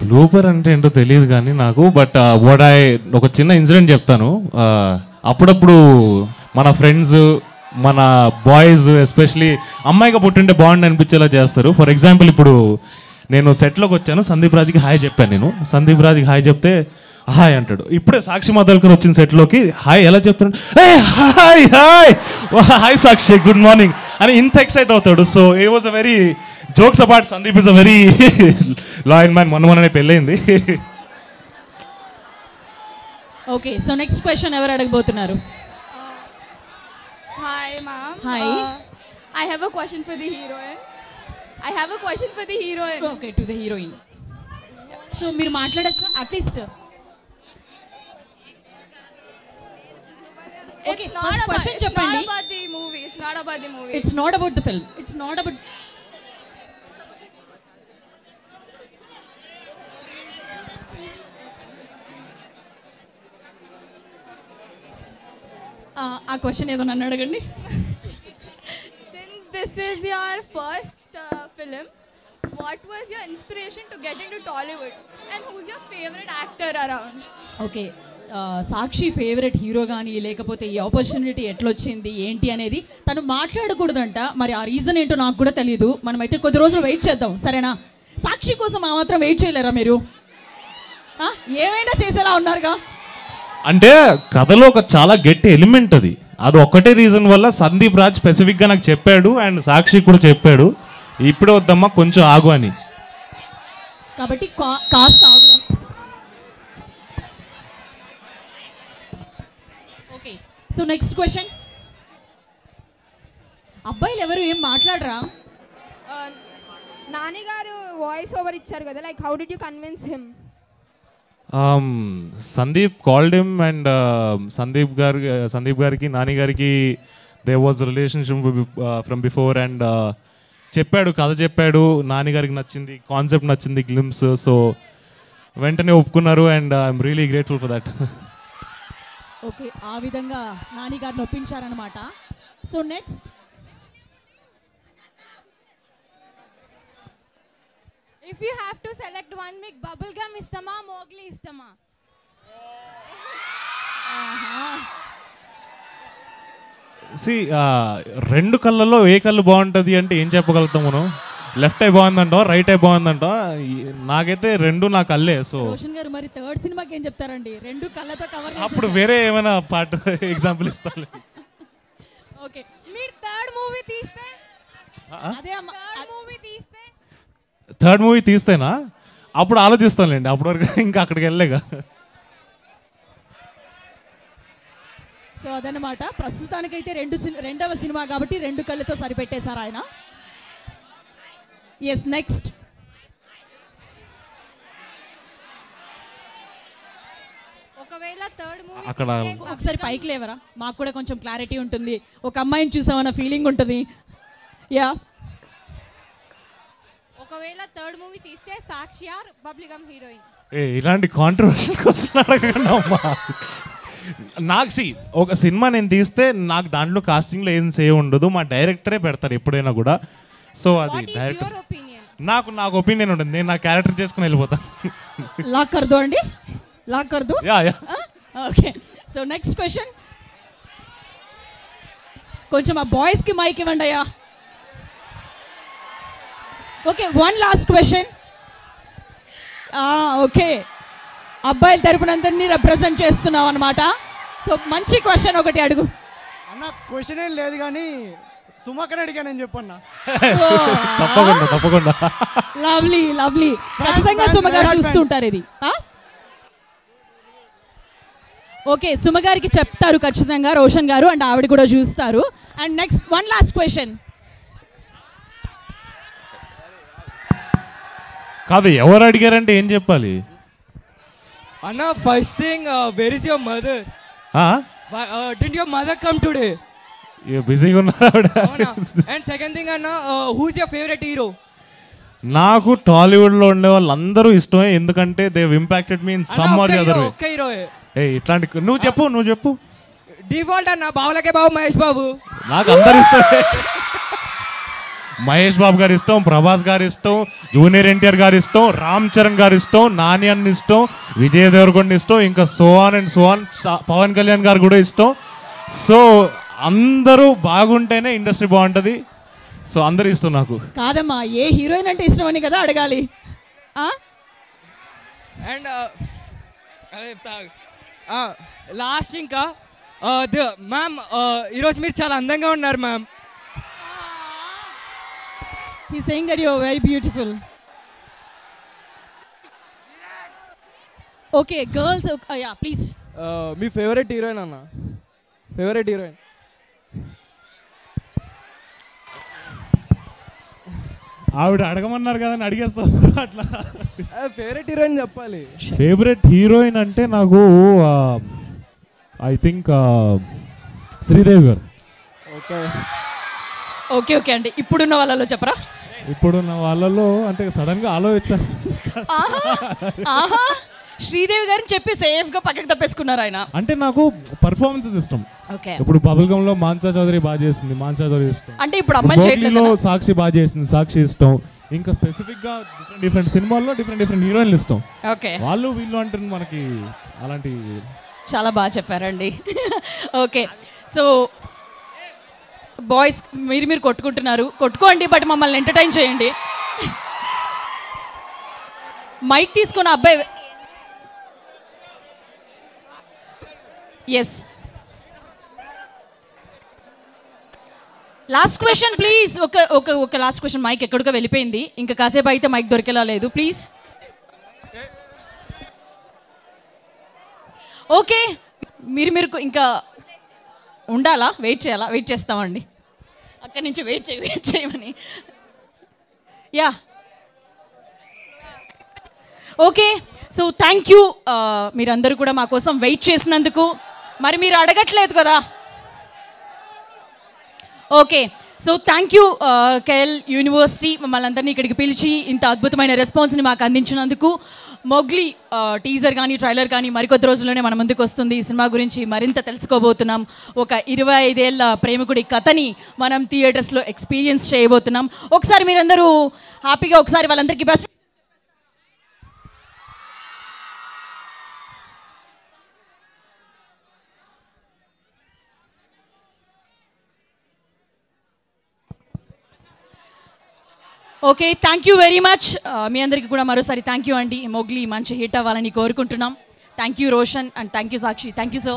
Blooper అంటే ఏంటో తెలియదు కానీ నాకు, బట్ ఒక చిన్న ఇన్సిడెంట్ చెప్తాను. అప్పుడప్పుడు మన ఫ్రెండ్స్, మన బాయ్స్ ఎస్పెషలీ అమ్మాయిగా పుట్టింటే బాగుండి అనిపించేలా చేస్తారు. ఫర్ ఎగ్జాంపుల్ ఇప్పుడు నేను సెట్లోకి వచ్చాను, సందీప్ రాజ్కి హాయ్ చెప్పాను. నేను సందీప్ రాజ్కి హాయ్ చెప్తే హాయ్ అంటాడు. ఇప్పుడే సాక్షి మదల్కర్ వచ్చిన సెట్లోకి హాయ్ ఎలా చెప్తాడు, హాయ్ హాయ్ హాయ్ సాక్షి గుడ్ మార్నింగ్ అని ఇంత ఎక్సైట్ అవుతాడు. So it was a very jokes apart, Sandeep is a very loyal man. మొన్ననే పెళ్ళయింది. ఓకే, సో నెక్స్ట్ క్వశ్చన్ ఎవరు అడగబోతున్నారు? Hi, ma'am. Hi. I have a question for the heroine. Okay, to the heroine. So మీరు మాట్లాడచ్చు at least. Okay, first question చెప్పండి. It's not about the movie. It's not about the film. It's not about. ఆ question ఏదో నన్ను అడగండి. Since this is your first film, what was your inspiration to get into Tollywood? And who's your favorite actor around? Okay, Sakshi favourite hero కానీ లేకపోతే ఈ opportunity ఎట్లొచ్చింది ఏంటి అనేది తను మాట్లాడకూడదంట. మరి ఆ రీజన్ ఏంటో నాకు కూడా తెలియదు. మనమైతే కొద్ది రోజులు వెయిట్ చేద్దాం, సరేనా? సాక్షి కోసం ఆ మాత్రం వెయిట్ చేయలేరా మీరు? ఏమైనా చేసేలా ఉన్నారుగా. అంటే కథలో ఒక చాలా గట్టి ఎలిమెంట్ అది ఒక్కటే రీజన్ వల్ల సందీప్ రాజ్ స్పెసిఫిక్గా నాకు చెప్పాడు అండ్ సాక్షి కూడా చెప్పాడు, ఇప్పుడే వద్దమ్మా కొంచెం ఆగు అని. కాబట్టి కాస్త ఆగుదాం. Okay, so next question. అబ్బాయిలు ఎవరు ఏం మాట్లాడరా? నాని గారు వాయిస్ ఓవర్ ఇచ్చారు కదా, like how did you convince him? Sandeep called him and Sandeep గారికి నాని గారికి they was relationship from before and చెప్పాడు, కథ చెప్పాడు, నాని గారికి నచ్చింది, కాన్సెప్ట్ నచ్చింది, గ్లిమ్స్. సో వెంటనే ఒప్పుకున్నారు and I'm really grateful for that. Okay, ఆ విధంగా నాని గారిని ఒప్పించారనమాట. So next, If you have to select one, make bubblegum istama, Mowgli istama. రెండు కళ్ళల్లో ఏ కళ్ళు బాగుంటుంది అంటే ఏం చెప్పగలుగుతాం మనం? లెఫ్ట్ ఐ బాగుందంటాం, రైట్ ఐ బాగుందంటాం. నాకైతే రెండు నా కళ్ళే. సో రోషన్ గారు మరి థర్డ్ సినిమాకి ఏం చెప్తారండి? రెండు కళ్ళతో కవర్. అప్పుడు వేరే ఏమైనా పార్ట్ ఎగ్జాంపుల్ ఇస్తాను. ఓకే, మీరు థర్డ్ మూవీ తీస్తే థర్డ్ మూవీ తీస్తేనా అప్పుడు ఆలోచిస్తానులేండి, అప్పటి వరకు ఇంకా అక్కడికి వెళ్ళలేగా. సో అదనమాట, ప్రస్తుతానికైతే రెండవ సినిమా కాబట్టి రెండు కళ్ళతో సరిపెట్టేశారు ఆయన. Yes, next. ఒకవేళ థర్డ్ మూవీ అక్కడ ఒకసారి పైకి లేవరా, మాకు కూడా కొంచెం క్లారిటీ ఉంటుంది. ఒక అమ్మాయిని చూసామన్న ఫీలింగ్ ఉంటుంది. యా, ఒకవేళ థర్డ్ మూవీ తీస్తే సాక్షి ఆర్ బబ్లిగమ్ హీరోయిన్? ఇలాంటి కాంట్రవర్షియల్ క్వశ్చన్ అడగండి అమ్మా. నాకు ఒక సినిమా నేను తీస్తే నాకు దాంట్లో కాస్టింగ్లో ఏం సేవ్ ఉండదు, మా డైరెక్టరే పెడతారు ఎప్పుడైనా కూడా. సో అది డైరెక్టర్ నాకు ఒపీనియన్ ఉంటుంది, నేను నా క్యారెక్టర్ చేసుకుని వెళ్ళిపోతాను. లాక్ కర్దో అండి, లాక్ కర్దో. Okay, so next question. కొంచెం ఆ బాయ్స్కి మైక్ ఇవ్వండి అయ్యా. Okay, one last question. Okay, అబ్బాయిల తరపునందరినీ రిప్రజెంట్ చేస్తున్నాం అనమాట. సో మంచి క్వశ్చన్ ఒకటి అడుగు అన్న. క్వశ్చన్ ఏం లేదు కానీ సుమాకర్ అడిగానని చెప్పన్నా. తప్పకుండా. లవ్లీ లవ్లీ, ఖచ్చితంగా సుమ గారు చూస్తుంటారు ఇది. ఓకే, సుమ గారికి చెప్తారు ఖచ్చితంగా రోషన్ గారు, అండ్ ఆవిడ కూడా చూస్తారు. And next one last question. కాదు, ఎవరు అడిగారంటే ఏం చెప్పాలి అన్న? First thing, where is your mother? Did your mother come today? బిజీగా ఉన్నారు. అండ్ సెకండ్ థింగ్ అన్న, హూస్ యువర్ ఫేవరెట్ హీరో? నాకు టాలీవుడ్లో ఉండే వాళ్ళందరూ ఇష్టమే, ఎందుకంటే they impacted me in some or the other way. ఒక్క హీరో ఇట్లాంటి నువ్వు చెప్పు. డిఫాల్ట్ అన్న, బావులకే బాబు మహేష్ బాబు. నాకు అందరు ఇష్టమే. మహేష్ బాబు గారు ఇష్టం, ప్రభాస్ గారు ఇష్టం, జూనియర్ ఎన్టీఆర్ గారు ఇష్టం, రామ్ చరణ్ గారు ఇష్టం, నాని అన్న ఇష్టం, విజయ్ దేవరకొండ ఇష్టం, ఇంకా సోహాన్ అండ్ సోహాన్, పవన్ కళ్యాణ్ గారు కూడా ఇష్టం. సో అందరూ బాగుంటేనే ఇండస్ట్రీ బాగుంటుంది. సో అందరూ ఇష్టం నాకు. కాదమ్మా, ఏ హీరోయిన్ అంటే ఇష్టం అని కదా అడగాలి. అండ్ లాస్ట్ ఇంకా మ్యామ్, ఈరోజు మీరు చాలా అందంగా ఉన్నారు ma'am. He's saying that you're very beautiful. Okay, girls, yeah, please. మీ ఫేవరెట్ హీరోయిన్ అన్న? Favourite heroine? ఆవిడ అడగమన్నారు కదా అని అడిగేస్తాం అట్లా. ఫేవరెట్ హీరోయిన్ చెప్పాలి. ఫేవరెట్ హీరోయిన్ అంటే నాకు ఐ థింక్ శ్రీదేవి గారు. ఓకే ఓకే ఓకే అండి. ఇప్పుడున్న వాళ్ళలో చెప్పరా? ఇప్పుడున్న వాళ్ళలో అంటే సడన్గా ఆలోచించాను. శ్రీదేవి గారిని చెప్పి సేఫ్గా పక్కకు తప్పేసుకున్నారు ఆయన. అంటే నాకు పర్ఫార్మెన్సెస్ ఇష్టం. ఓకే, ఇప్పుడు బబుల్ గమ్ లో మాన్సా చౌదరి బాగా చేసింది, మాన్సా చౌదరి ఇష్టం. అంటే ఇప్పుడు అమ్మాయిలు చేయట్లేదు. సాక్షి బాగా చేసింది, సాక్షి ఇష్టం. ఇంకా స్పెసిఫిక్ గా డిఫరెంట్ సినిమాల్లో డిఫరెంట్ హీరోయిన్లు ఇష్టం. ఓకే, వాళ్ళు వీళ్ళు అంటే మనకి అలాంటి. చాలా బాగా చెప్పారండి. ఓకే, సో బాయ్స్ మీరు కొట్టుకుంటున్నారు, కొట్టుకోండి, బట్ మమ్మల్ని ఎంటర్టైన్ చేయండి. మైక్ తీసుకున్న అబ్బాయి. Yes, last question please. ఒక లాస్ట్ క్వశ్చన్. మైక్ ఎక్కడికో వెళ్ళిపోయింది, ఇంకా కాసేపు అయితే మైక్ దొరికేలా లేదు, ప్లీజ్. ఓకే, మీరు ఇంకా ఉండాలా? వెయిట్ చేయాలా? వెయిట్ చేస్తామండి, అక్కడి నుంచి వెయిట్ చేయమని. Yeah, okay. So thank you మీరందరూ కూడా మా కోసం వెయిట్ చేసినందుకు. మరి మీరు అడగట్లేదు కదా. Okay, so thank you KL university మమ్మల్ని అందరినీ ఇక్కడికి పిలిచి ఇంత అద్భుతమైన రెస్పాన్స్ని మాకు అందించినందుకు. మొగ్లీ టీజర్ కానీ ట్రైలర్ కానీ మరికొద్ది రోజుల్లోనే మన ముందుకు వస్తుంది. ఈ సినిమా గురించి మరింత తెలుసుకోబోతున్నాం. ఒక 25 ఏళ్ల ప్రేమికుడి కథని మనం థియేటర్స్లో ఎక్స్పీరియన్స్ చేయబోతున్నాం. ఒకసారి మీరందరూ హ్యాపీగా ఒకసారి వాళ్ళందరికీ best. Okay, thank you very much. మీ అందరికీ కూడా మరోసారి థ్యాంక్ యూ అండి. మొగ్లీ మంచి హిట్ అవ్వాలని కోరుకుంటున్నాం. Thank you Roshan and thank you Sakshi. Thank you so